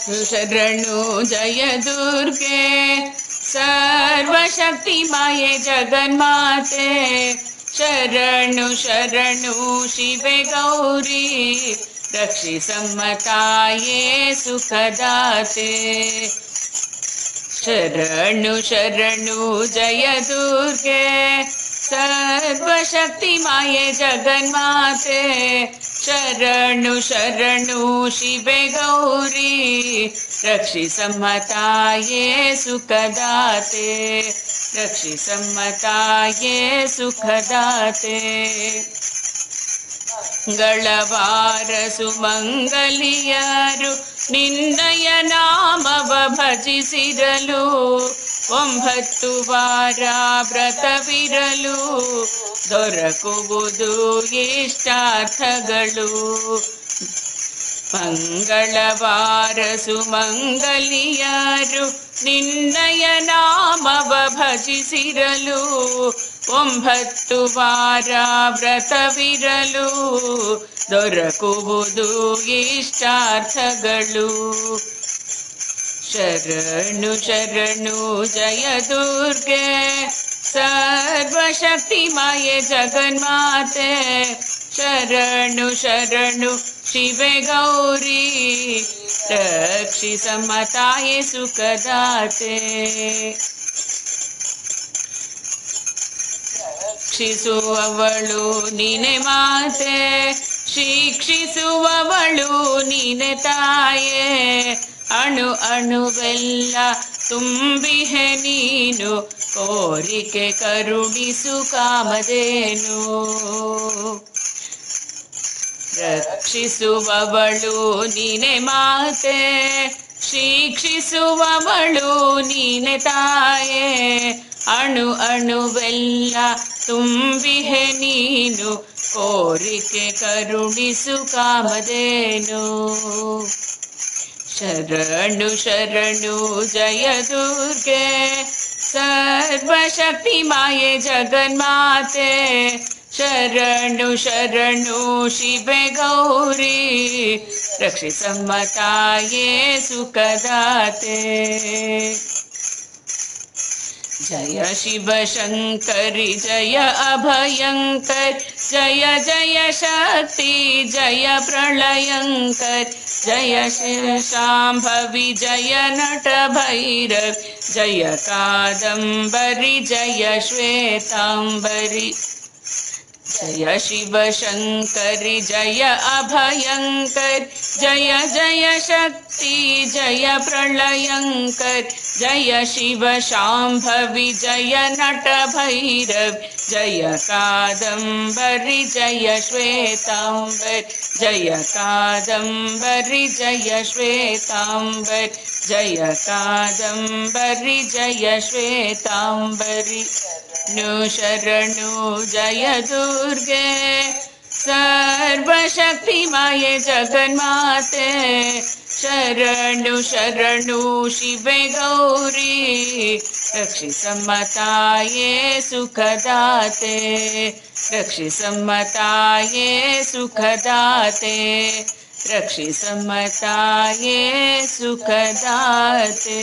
ಶರಣು ಜಯ ದುರ್ಗೆ ಸರ್ವಶಕ್ತಿ ಮಾಯೆ ಜಗನ್ಮಾತೆ ಶರಣು ಶರಣು ಶಿವೆ ಗೌರಿ ರಕ್ಷಿಸಮ್ಮ ತಾಯೇ ಸುಖದಾತೆ ಶರಣು ಶರಣು ಜಯ ದುರ್ಗೆ ಸರ್ವಶಕ್ತಿ ಮಾಯೆ ಜಗನ್ಮಾತೆ ಶರಣು ಶರಣು ಶಿವೆ ಗೌರಿ ರಕ್ಷಿಸಮ್ಮ ತಾಯೇ ಸುಖದಾತೆ ರಕ್ಷಿಸಮ್ಮ ತಾಯೇ ಸುಖದಾತೆ ಗಳವಾರ ಸುಮಂಗಲಿಯರು ನಿನ್ನಯ ನಾಮವ ಭಜಿಸಿರಲು 9 ವಾರ ವ್ರತವಿರಲು ದೊರಕುವುದು ಇಷ್ಟಾರ್ಥಗಳು ಮಂಗಳವಾರ ಸುಮಂಗಲಿಯರು ನಿನ್ನಯ ನಾಮವ ಭಜಿಸಿರಲು 9 ವಾರ ವ್ರತವಿರಲು ದೊರಕುವುದು ಇಷ್ಟಾರ್ಥಗಳು ಶರಣು ಶರಣು ಜಯ ದುರ್ಗೆ ಸರ್ವಶಕ್ತಿ ಮಾಯೆ ಜಗನ್ಮಾತೆ ಶರಣು ಶರಣು ಶಿವೆ ಗೌರಿ ರಕ್ಷಿಸಮ್ಮ ತಾಯೇ ಸುಖದಾತೆ ಶಿಕ್ಷಿಸುವವಳು ನೀನೆ ಮಾತೆ ಶಿಕ್ಷಿಸುವವಳು ನೀನೆ ತಾಯೇ ಅಣು ಅಣುವೆಲ್ಲ ತುಂಬಿಹೆ ನೀನು ಕೋರಿಕೆ ಕರುಣಿಸು ಕಾಮಧೇನು ರಕ್ಷಿಸುವವಳು ನೀನೆ ಮಾತೆ ಶಿಕ್ಷಿಸುವವಳು ನೀನೆ ತಾಯೇ ಅಣು ಅಣುವೆಲ್ಲ ತುಂಬಿಹೆ ನೀನು ಕೋರಿಕೆ ಕರುಣಿಸು ಕಾಮಧೇನು ಶರಣು ಶರಣು ಜಯ ದುರ್ಗೆ ಸರ್ವಶಕ್ತಿ ಮಾಯೆ ಜಗನ್ಮಾತೆ ಶರಣು ಶರಣು ಶಿವೆ ಗೌರಿ ರಕ್ಷಿಸಮ್ಮ ತಾಯೇ ಸುಖದಾತೆ ಜಯ ಶಿವ ಶಂಕರಿ ಜಯ ಅಭಯಂಕರ್ ಜಯ ಜಯ ಶಕ್ತಿ ಜಯ ಪ್ರಳಯಂಕರ್ ಜಯ ಶಾಂಭವಿ ಜಯ ನಟ ಭೈರವ್ ಜಯ ಕಾದಂಬರಿ ಜಯ ಶ್ವೇತಾಂಬರಿ ಜಯ ಶಿವ ಶಂಕರಿ ಜಯ ಅಭಯಂಕರ್ ಜಯ ಜಯ ಶಕ್ತಿ ಜಯ ಪ್ರಳಯಂಕರ್ ಜಯ ಶಿವ ಶಾಂಭವಿ ಜಯ ನಟ ಭೈರವ್ ಜಯ ಕಾದಂಬರಿ ಜಯ ಶ್ವೇತಾಂಬರ್ ಜಯ ಕಾದಂಬರಿ ಜಯ ಶ್ವೇತಾಂಬರ್ ಜಯ ಕಾದಂಬರಿ ಜಯ ಶ್ವೇತಾಂಬರಿ ಶರಣು ಜಯ ದುರ್ಗೆ ಸರ್ವಶಕ್ತಿ ಮಾಯೆ ಜಗನ್ಮಾತೆ ಶರಣು ಶರಣು ಶಿವೆ ಗೌರಿ ರಕ್ಷಿಸಮ್ಮ ತಾಯೇ ಸುಖದಾತೆ ರಕ್ಷಿಸಮ್ಮ ತಾಯೇ ಸುಖದಾತೆ ರಕ್ಷಿಸಮ್ಮ ತಾಯೇ ಸುಖದಾತೆ